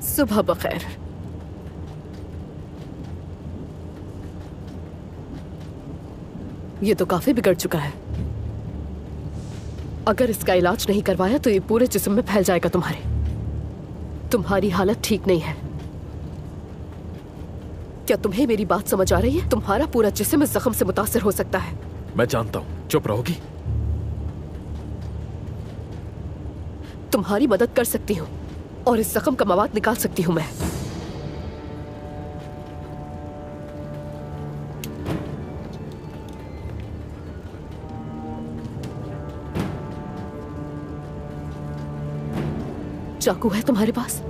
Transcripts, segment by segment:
सुबह बखैर। ये तो काफी बिगड़ चुका है। अगर इसका इलाज नहीं करवाया तो ये पूरे जिस्म में फैल जाएगा तुम्हारी हालत ठीक नहीं है। क्या तुम्हें मेरी बात समझ आ रही है? तुम्हारा पूरा जिस्म इस जख्म से मुतासिर हो सकता है। मैं जानता हूं, चुप रहोगी? तुम्हारी मदद कर सकती हूँ और इस जख्म का मवाद निकाल सकती हूँ मैं। चाकू है तुम्हारे पास?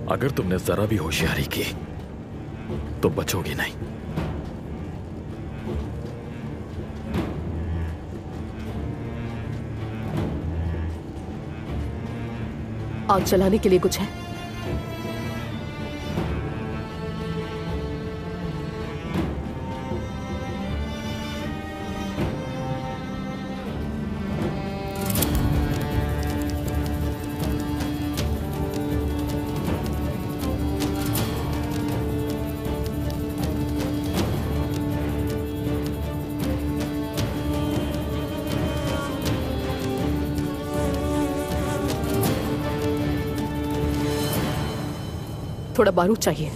अगर तुमने जरा भी होशियारी की तो बचोगी नहीं। आग जलाने के लिए कुछ है? थोड़ा बारूद चाहिए।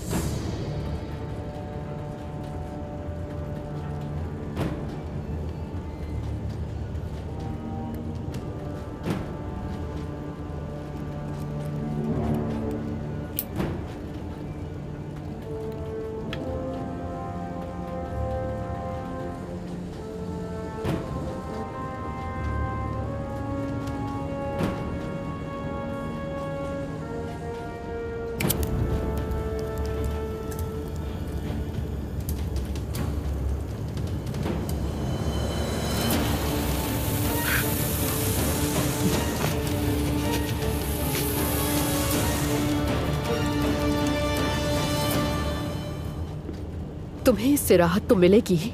तुम्हें इससे राहत तो मिलेगी ही,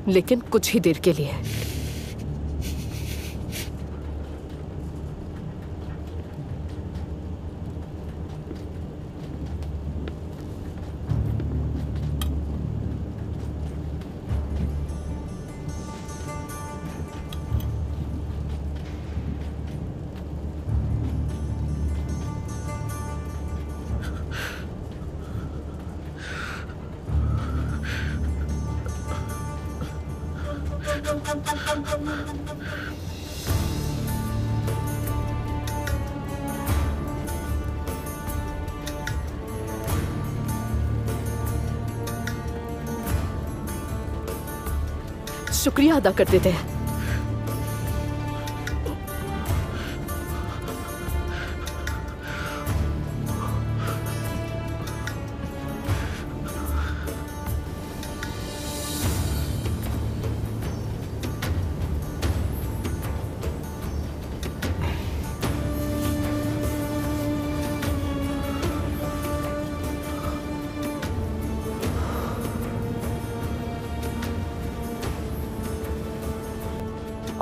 लेकिन कुछ ही देर के लिए। शुक्रिया अदा कर देते हैं।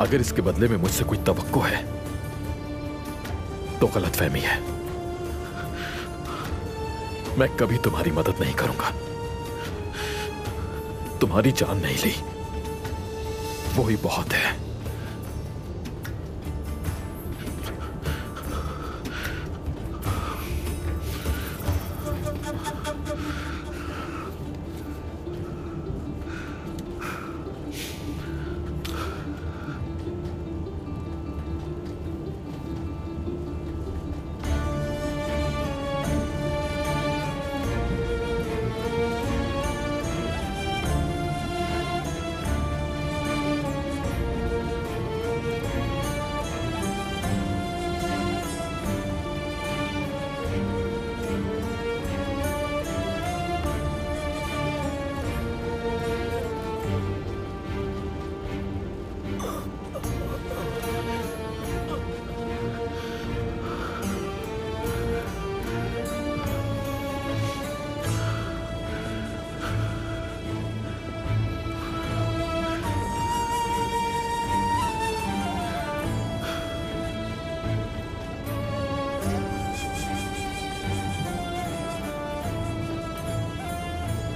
अगर इसके बदले में मुझसे कोई तवक्को है तो गलतफहमी है। मैं कभी तुम्हारी मदद नहीं करूंगा। तुम्हारी जान नहीं ली, वो ही बहुत है।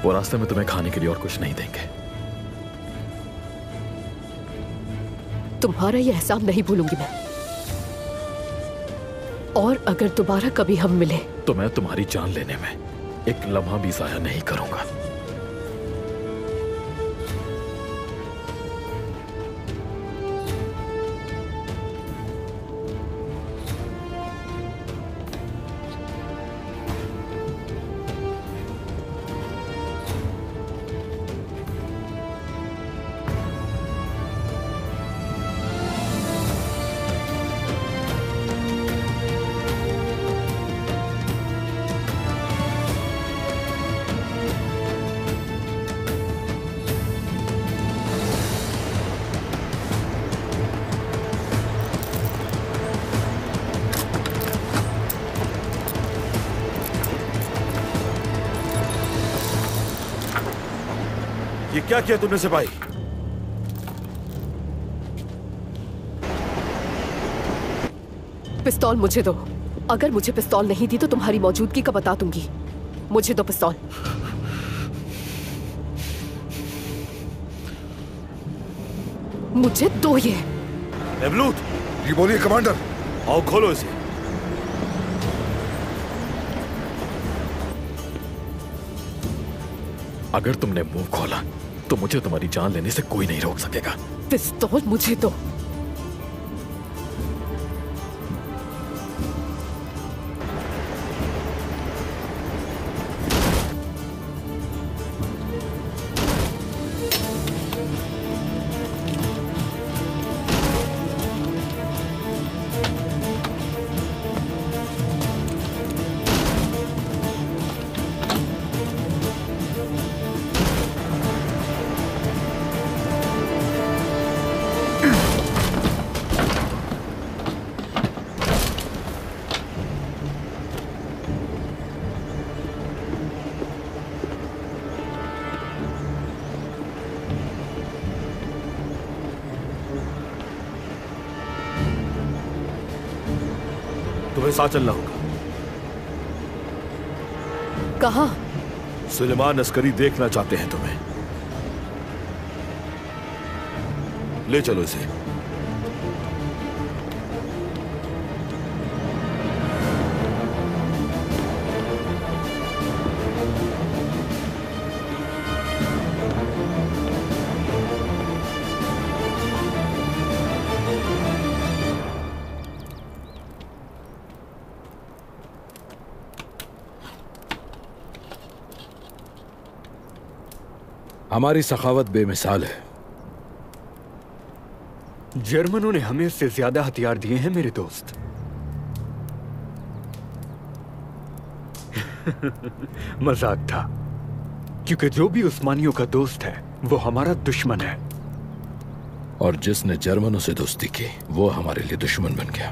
वो रास्ते में तुम्हें खाने के लिए और कुछ नहीं देंगे। तुम्हारा यह एहसान नहीं भूलूंगी मैं। और अगर दोबारा कभी हम मिले तो मैं तुम्हारी जान लेने में एक लम्हा भी जाया नहीं करूंगा। ये क्या किया तुमने सिपाही? पिस्तौल मुझे दो। अगर मुझे पिस्तौल नहीं दी तो तुम्हारी मौजूदगी का बता दूंगी। मुझे दो पिस्तौल। मुझे दो ये। एबलूत, ये बोलिए कमांडर। आओ खोलो इसे। अगर तुमने मुंह खोला तो मुझे तुम्हारी जान लेने से कोई नहीं रोक सकेगा। पिस्तौल मुझे दो। तुम्हें साथ चलना होगा। कहाँ? सुलेमान अस्करी देखना चाहते हैं तुम्हें। ले चलो इसे। हमारी सखावत बेमिसाल है। जर्मनों ने हमें इससे ज्यादा हथियार दिए हैं मेरे दोस्त। मजाक था, क्योंकि जो भी उस्मानियों का दोस्त है वो हमारा दुश्मन है। और जिसने जर्मनों से दोस्ती की वो हमारे लिए दुश्मन बन गया।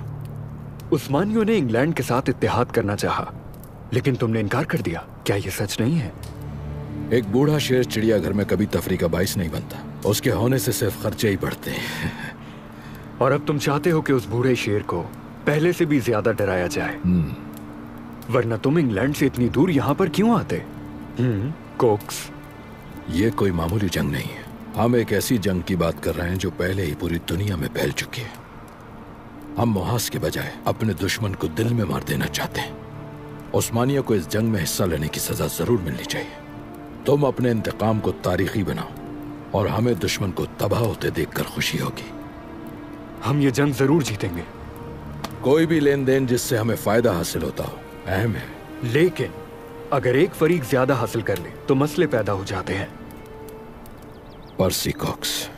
उस्मानियों ने इंग्लैंड के साथ इत्तेहाद करना चाहा, लेकिन तुमने इनकार कर दिया। क्या ये सच नहीं है? एक बूढ़ा शेर चिड़ियाघर में कभी तफरी का बाइस नहीं बनता। उसके होने से सिर्फ खर्चे ही बढ़ते हैं। और अब तुम चाहते हो कि उस बूढ़े शेर को पहले से भी ज्यादा डराया जाए। वरना तुम इंग्लैंड से इतनी दूर यहाँ पर क्यों आते? कोक्स, ये कोई मामूली जंग नहीं है। हम एक ऐसी जंग की बात कर रहे हैं जो पहले ही पूरी दुनिया में फैल चुकी है। हम मुहास के बजाय अपने दुश्मन को दिल में मार देना चाहते हैं। उस्मानियों को इस जंग में हिस्सा लेने की सजा जरूर मिलनी चाहिए। तुम अपने इंतकाम को तारीखी बनाओ और हमें दुश्मन को तबाह होते देखकर खुशी होगी। हम ये जंग जरूर जीतेंगे। कोई भी लेन देन जिससे हमें फायदा हासिल होता हो अहम है। लेकिन अगर एक फरीक ज्यादा हासिल कर ले तो मसले पैदा हो जाते हैं। पर्सी कॉक्स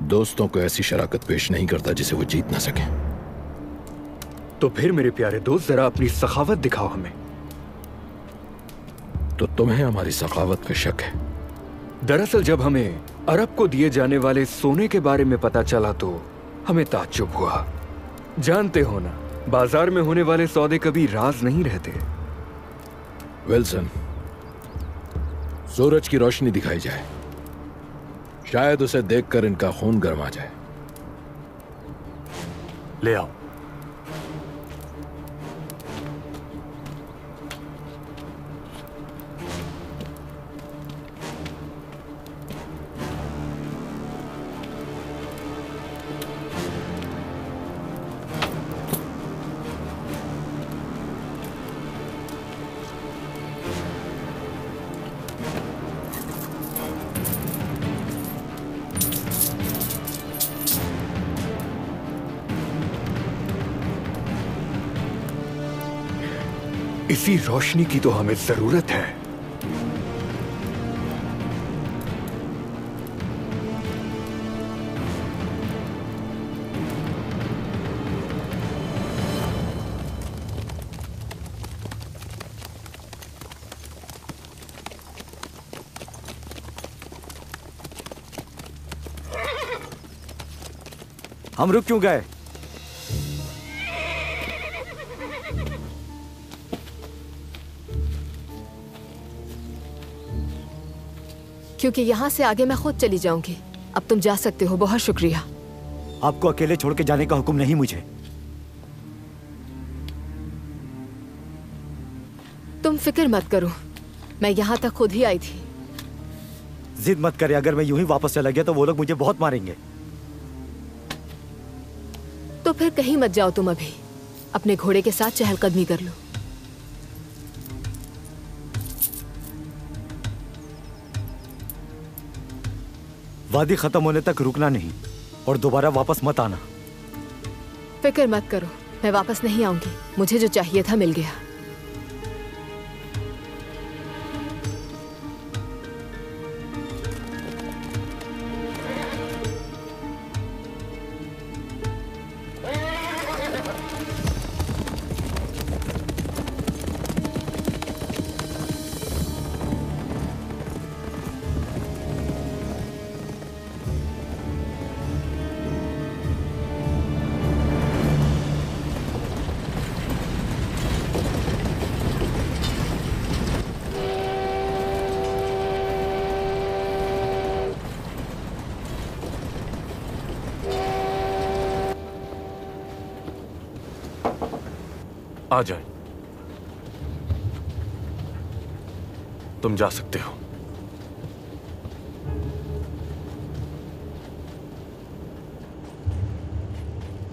दोस्तों को ऐसी शराकत पेश नहीं करता जिसे वो जीत ना सके। तो फिर मेरे प्यारे दोस्त, जरा अपनी सखावत दिखाओ हमें। तो तुम्हें हमारी सखावत पे शक है? दरअसल जब हमें अरब को दिए जाने वाले सोने के बारे में पता चला तो हमें ताज्जुब हुआ। जानते हो ना, बाजार में होने वाले सौदे कभी राज नहीं रहते। विल्सन, सूरज की रोशनी दिखाई जाए, शायद उसे देखकर इनका खून गर्मा जाए। ले आओ। इसी रोशनी की तो हमें जरूरत है। हम रुक क्यों गए? क्योंकि यहां से आगे मैं खुद चली जाऊंगी। अब तुम जा सकते हो। बहुत शुक्रिया। आपको अकेले छोड़ के जाने का हुक्म नहीं मुझे। तुम फिक्र मत करो, मैं यहां तक खुद ही आई थी। जिद मत करे, अगर मैं यूं ही वापस चला गया तो वो लोग मुझे बहुत मारेंगे। तो फिर कहीं मत जाओ तुम, अभी अपने घोड़े के साथ चहलकदमी कर लो। वादी खत्म होने तक रुकना नहीं और दोबारा वापस मत आना। फिक्र मत करो, मैं वापस नहीं आऊंगी। मुझे जो चाहिए था मिल गया। आ जाए, तुम जा सकते हो।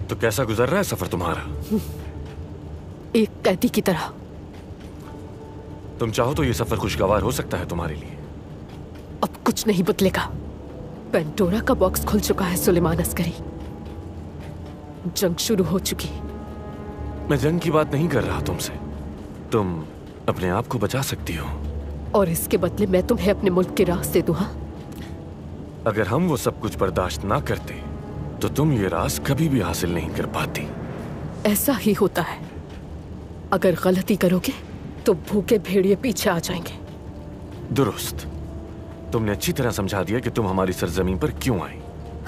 तो कैसा गुजर रहा है सफर तुम्हारा? एक कैदी की तरह। तुम चाहो तो ये सफर खुशगवार हो सकता है तुम्हारे लिए। अब कुछ नहीं बदलेगा। पेंडोरा का बॉक्स खुल चुका है सुलेमान अस्करी। जंग शुरू हो चुकी। मैं जंग की बात नहीं कर रहा तुमसे। तुम अपने आप को बचा सकती हो। और इसके बदले मैं तुम्हें अपने मुल्क के रास्ते दूं। हाँ, अगर हम वो सब कुछ बर्दाश्त ना करते तो तुम ये राज कभी भी हासिल नहीं कर पाती। ऐसा ही होता है। अगर गलती करोगे तो भूखे भेड़िए पीछे आ जाएंगे। दुरुस्त। तुमने अच्छी तरह समझा दिया कि तुम हमारी सरजमीन पर क्यों आई।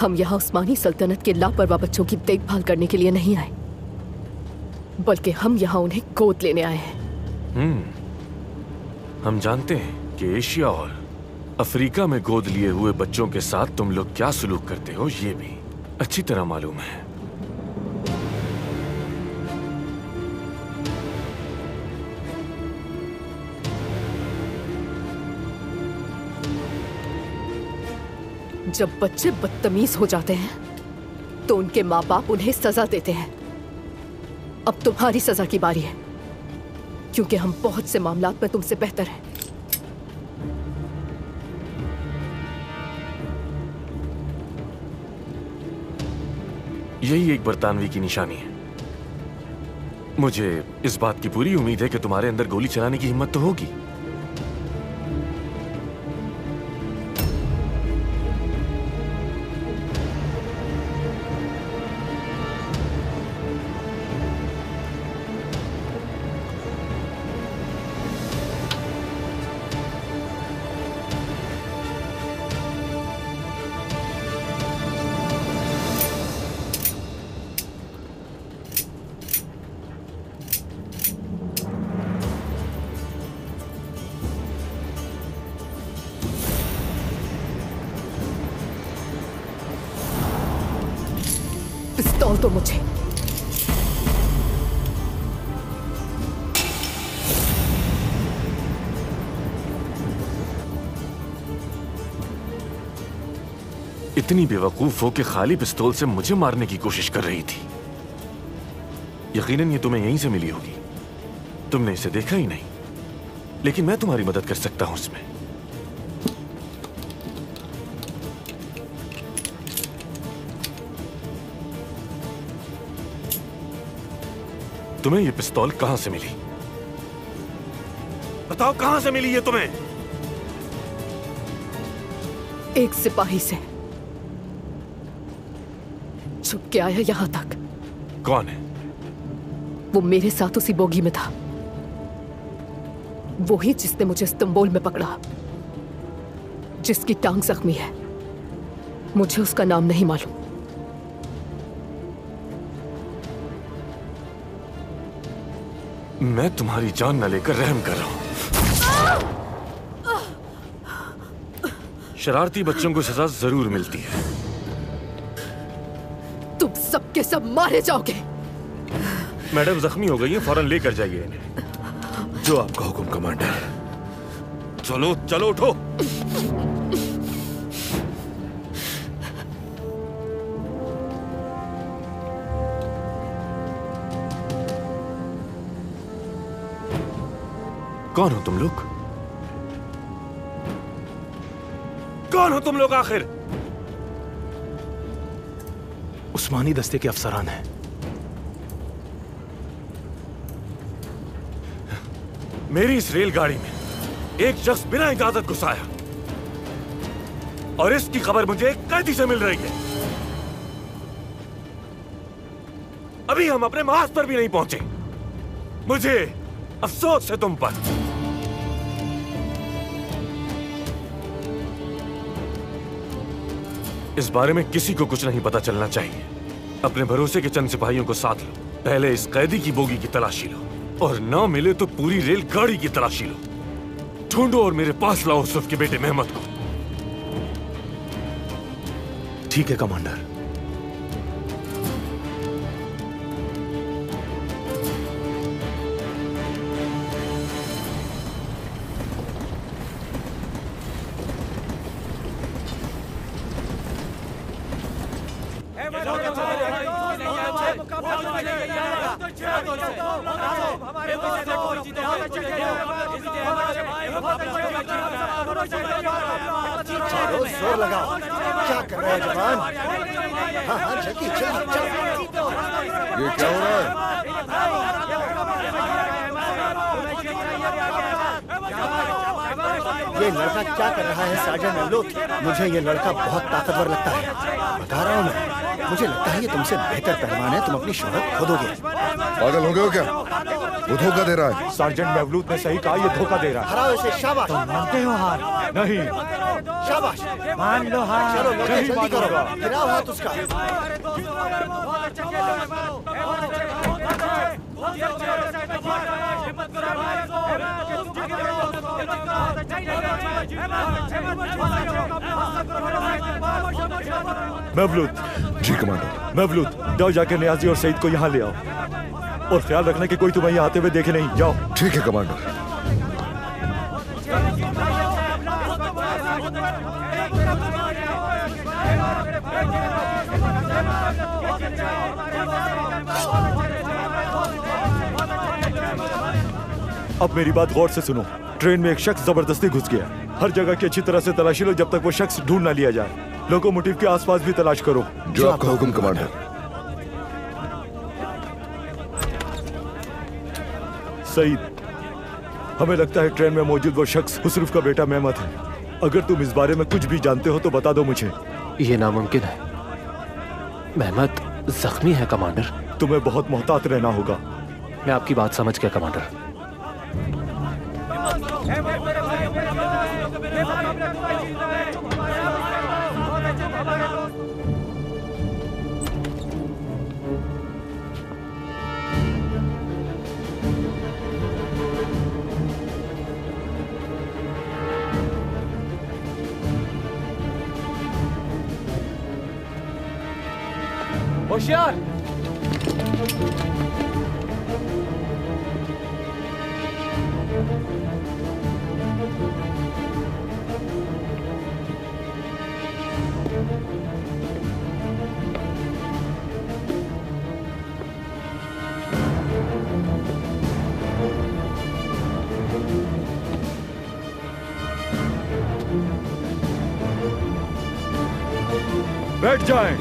हम यहाँ उस्मानी सल्तनत के लापरवाह बच्चों की देखभाल करने के लिए नहीं आए, बल्कि हम यहाँ उन्हें गोद लेने आए हैं। हम जानते हैं कि एशिया और अफ्रीका में गोद लिए हुए बच्चों के साथ तुम लोग क्या सलूक करते हो, ये भी अच्छी तरह मालूम है। जब बच्चे बदतमीज हो जाते हैं तो उनके माँ बाप उन्हें सजा देते हैं। अब तुम्हारी सजा की बारी है, क्योंकि हम बहुत से मामलात में तुमसे बेहतर हैं। यही एक बरतानवी की निशानी है। मुझे इस बात की पूरी उम्मीद है कि तुम्हारे अंदर गोली चलाने की हिम्मत तो होगी। पिस्तौल तो मुझे। इतनी बेवकूफ हो कि खाली पिस्तौल से मुझे मारने की कोशिश कर रही थी। यकीनन ये तुम्हें यहीं से मिली होगी। तुमने इसे देखा ही नहीं, लेकिन मैं तुम्हारी मदद कर सकता हूं इसमें। तुम्हें ये पिस्तौल कहां से मिली? बताओ कहां से मिली है तुम्हें? एक सिपाही से, छुप के आया यहां तक। कौन है? वो मेरे साथ उसी बोगी में था, वो ही जिसने मुझे इस्तांबुल में पकड़ा, जिसकी टांग जख्मी है। मुझे उसका नाम नहीं मालूम। मैं तुम्हारी जान न लेकर रहम कर रहा हूं। शरारती बच्चों को सजा जरूर मिलती है। तुम सबके सब मारे जाओगे। मैडम जख्मी हो गई है, फौरन लेकर जाइए इन्हें। जो आपका हुक्म कमांडर। चलो चलो उठो। कौन हो तुम लोग? कौन हो तुम लोग आखिर? उस्मानी दस्ते के अफसरान हैं। मेरी इस रेलगाड़ी में एक शख्स बिना इजाजत घुस आया और इसकी खबर मुझे एक कैदी से मिल रही है। अभी हम अपने महाज पर भी नहीं पहुंचे। मुझे अफसोस है तुम पर। इस बारे में किसी को कुछ नहीं पता चलना चाहिए। अपने भरोसे के चंद सिपाहियों को साथ लो। पहले इस कैदी की बोगी की तलाशी लो, और ना मिले तो पूरी रेलगाड़ी की तलाशी लो। ढूंढो और मेरे पास लाओ यूसुफ के बेटे मेहमद को। ठीक है कमांडर। जोर लगाओ। क्या कर रहे हैं जवान? हाँ हाँ जल्दी जल्दी चलो। ये क्या हो रहा है? ये लड़का क्या कर रहा है सार्जेंट मवलूद? मुझे ये लड़का बहुत ताकतवर लगता है। बता रहा हूँ मैं, मुझे लगता है ये तुमसे बेहतर पहलवान है। तुम अपनी शोहरत खो दोगे। पागल हो गए हो क्या? वो धोखा दे रहा है। सार्जेंट मवलूद ने सही कहा, ये धोखा दे रहा है। हराओ इसे। शाबाश। मानते हो हार? नहीं। शाबाश। मान लो हार। चलो लड़के नहीं जल्दी करो। मानूंगा। गिराओ हाथ उसका। मवलूद। जी कमांडर। मवलूद, जाओ जाके नियाजी और सईद को यहाँ ले आओ, और ख्याल रखना कि कोई तुम्हें यहाँ आते हुए देखे नहीं। जाओ। ठीक है कमांडर। अब मेरी बात गौर से सुनो। ट्रेन में एक शख्स जबरदस्ती घुस गया। हर जगह की अच्छी तरह से तलाशी लो जब तक वो शख्स ढूंढ ना लिया जाए। लोकोमोटिव के आसपास भी तलाश करो। जो आपका हुक्म कमांडर। सईद, हमें लगता है ट्रेन में मौजूद वो शख्स हुसरूफ का बेटा मेहमद है। अगर तुम इस बारे में कुछ भी जानते हो तो बता दो मुझे। ये नामुमकिन है। मेहमद जख्मी है कमांडर। तुम्हें बहुत मोहतात रहना होगा। मैं आपकी बात समझ गया कमांडर। होशियार। बैठ जाएं।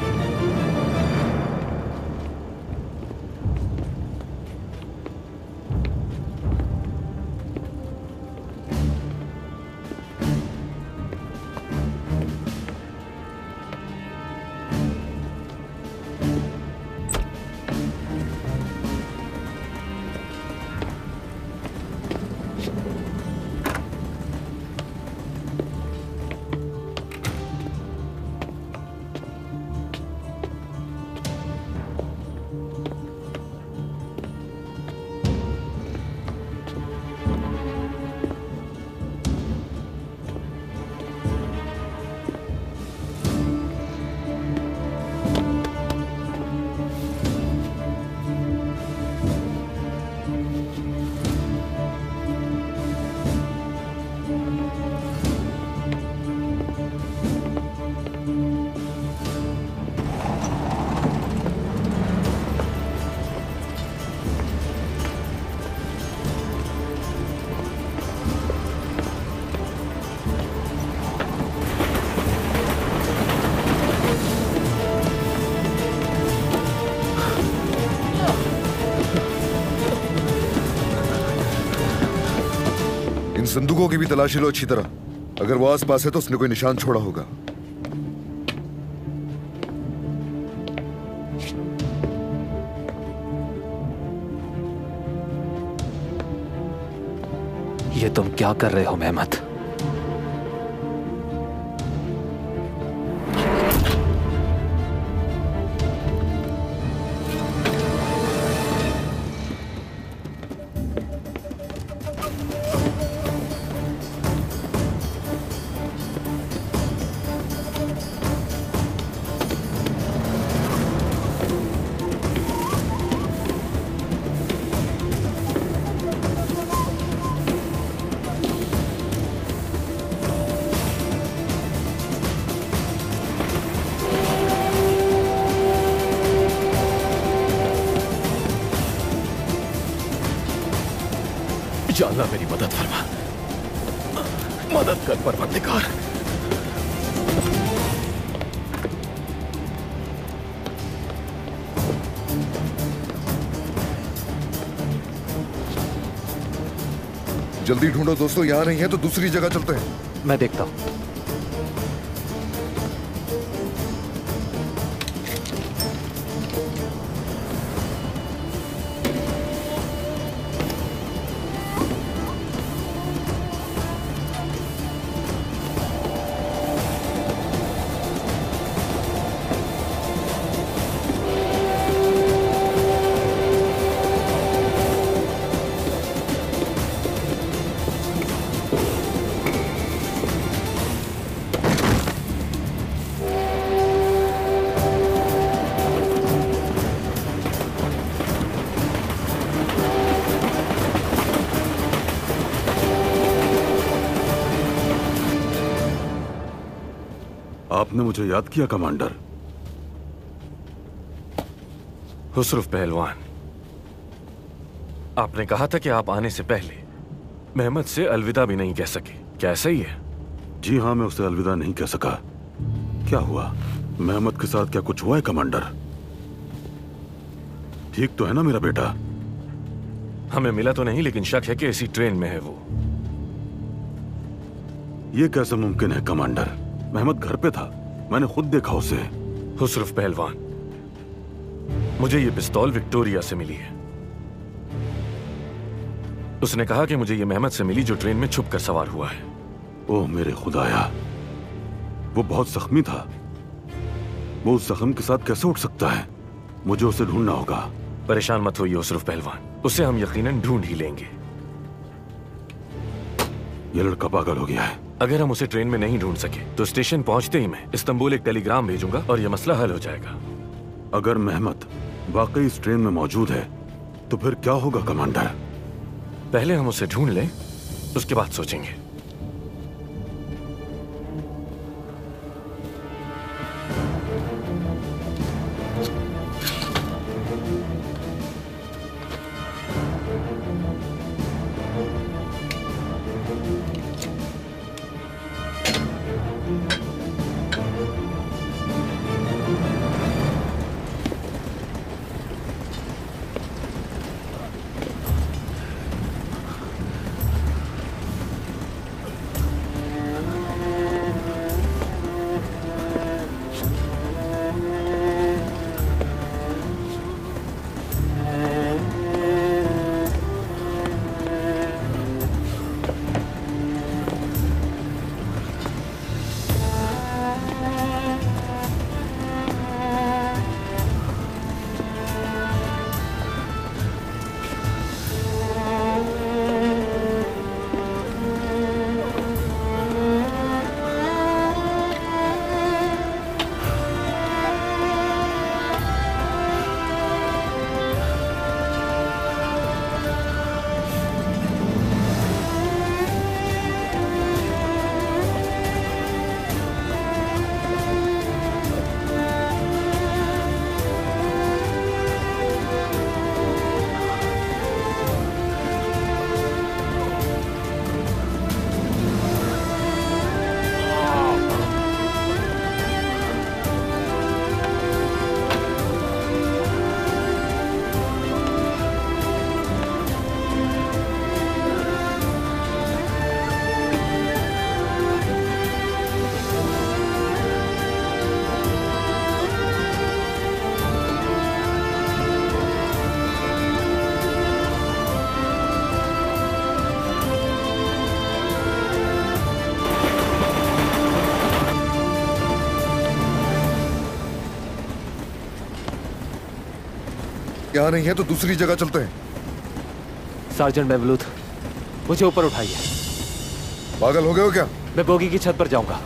संदूकों की भी तलाशी लो अच्छी तरह। अगर वो आस पास है तो उसने कोई निशान छोड़ा होगा। ये तुम क्या कर रहे हो मेहमत? या अल्लाह मेरी मदद फरमा, मदद कर परवरदिगार। जल्दी ढूंढो दोस्तों, यहाँ नहीं है तो दूसरी जगह चलते हैं। मैं देखता हूं। आपने मुझे याद किया कमांडर। हुस्रुफ पहलवान, आपने कहा था कि आप आने से पहले मेहमत से अलविदा भी नहीं कह सके, क्या ऐसा ही है? जी हाँ, मैं उसे अलविदा नहीं कह सका। क्या हुआ? मेहमत के साथ क्या कुछ हुआ है कमांडर? ठीक तो है ना मेरा बेटा? हमें मिला तो नहीं, लेकिन शक है कि इसी ट्रेन में है वो। ये कैसे मुमकिन है कमांडर? मेहमत घर पे था, मैंने खुद देखा उसे। हुस्रुफ पहलवान, मुझे ये पिस्तौल विक्टोरिया से मिली है। उसने कहा कि मुझे ये मेहमत से मिली जो ट्रेन में छुप कर सवार हुआ है। ओह मेरे खुदाया, वो बहुत जख्मी था। वो उस जख्म के साथ कैसे उठ सकता है? मुझे उसे ढूंढना होगा। परेशान मत होइए हुस्रुफ पहलवान, उसे हम यकीनन ढूंढ ही लेंगे। ये लड़का पागल हो गया है। अगर हम उसे ट्रेन में नहीं ढूंढ सके तो स्टेशन पहुंचते ही मैं इस्तांबुल एक टेलीग्राम भेजूंगा और यह मसला हल हो जाएगा। अगर मेहमत वाकई इस ट्रेन में मौजूद है तो फिर क्या होगा कमांडर? पहले हम उसे ढूंढ लें, उसके बाद सोचेंगे। यहाँ नहीं है तो दूसरी जगह चलते हैं। सार्जेंट मेवलूद, मुझे ऊपर उठाइए। पागल हो गए हो क्या? मैं बोगी की छत पर जाऊंगा।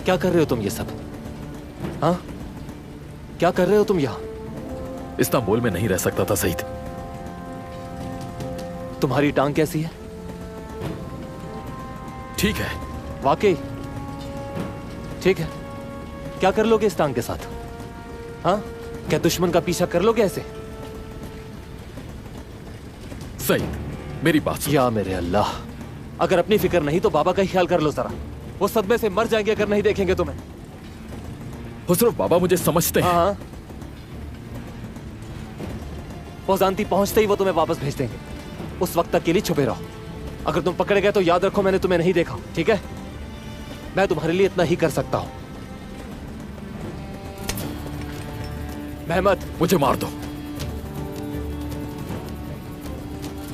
क्या कर रहे हो तुम ये सब? हाँ, क्या कर रहे हो तुम यहाँ? इस्तांबुल में नहीं रह सकता था सईद। तुम्हारी टांग कैसी है? ठीक है। वाकई ठीक है। क्या कर लोगे इस टांग के साथ? हाँ, क्या दुश्मन का पीछा कर लोगे ऐसे? सईद, मेरी बात सुन। या मेरे अल्लाह, अगर अपनी फिक्र नहीं तो बाबा का ही ख्याल कर लो जरा। वो सदमे से मर जाएंगे अगर नहीं देखेंगे तुम्हें। हुजूर, बाबा मुझे समझते हैं। हाँ, पोजांती पहुंचते ही वो तुम्हें वापस भेज देंगे। उस वक्त तक के लिए छुपे रहो। अगर तुम पकड़े गए तो याद रखो मैंने तुम्हें नहीं देखा, ठीक है? मैं तुम्हारे लिए इतना ही कर सकता हूं। मेहमद, मुझे मार दो।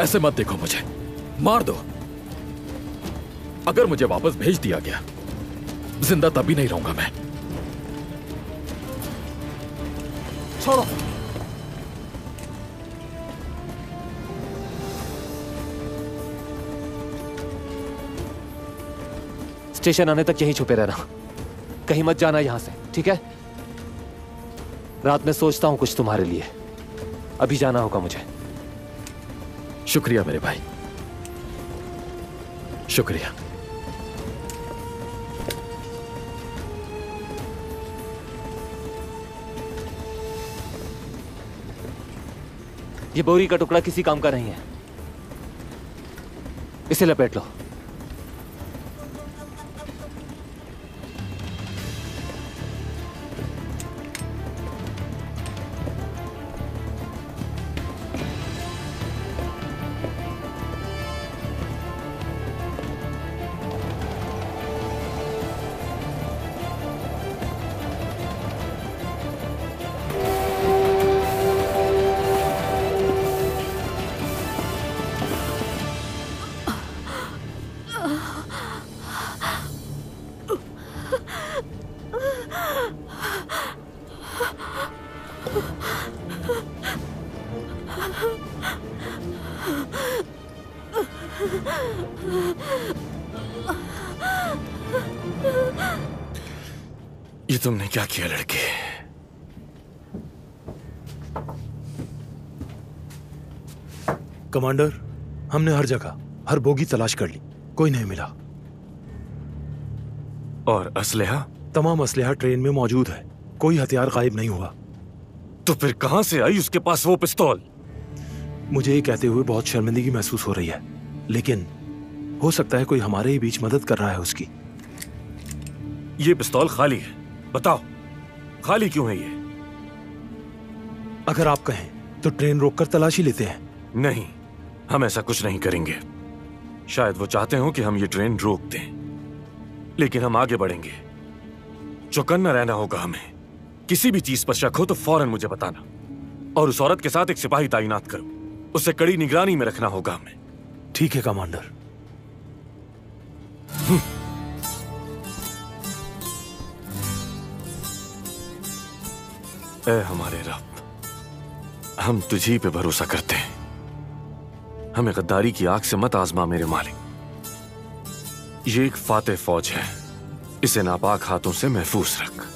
ऐसे मत देखो मुझे, मार दो। अगर मुझे वापस भेज दिया गया, जिंदा तभी नहीं रहूंगा मैं। छोड़ो। स्टेशन आने तक यहीं छुपे रहना, कहीं मत जाना यहां से, ठीक है? रात में सोचता हूं कुछ तुम्हारे लिए। अभी जाना होगा मुझे। शुक्रिया मेरे भाई, शुक्रिया। ये बोरी का टुकड़ा किसी काम का नहीं है, इसे लपेट लो। ये तुमने क्या किया लड़के? कमांडर, हमने हर जगह हर बोगी तलाश कर ली, कोई नहीं मिला। और असलहा? तमाम असलहा ट्रेन में मौजूद है, कोई हथियार गायब नहीं हुआ। तो फिर कहां से आई उसके पास वो पिस्तौल? मुझे ये कहते हुए बहुत शर्मिंदगी महसूस हो रही है, लेकिन हो सकता है कोई हमारे ही बीच मदद कर रहा है उसकी। ये पिस्तौल खाली है, बताओ खाली क्यों है ये? अगर आप कहें तो ट्रेन रोककर तलाशी लेते हैं। नहीं, हम ऐसा कुछ नहीं करेंगे। शायद वो चाहते हो कि हम ये ट्रेन रोक दें, लेकिन हम आगे बढ़ेंगे। चौकन्ना रहना होगा हमें। किसी भी चीज पर शक हो तो फौरन मुझे बताना, और उस औरत के साथ एक सिपाही तैनात करो। उसे कड़ी निगरानी में रखना होगा हमें। ठीक है कमांडर। ऐ हमारे रब, हम तुझी पे भरोसा करते हैं। हमें गद्दारी की आग से मत आजमा मेरे मालिक। ये एक फातेह फौज है, इसे नापाक हाथों से महफूज रख।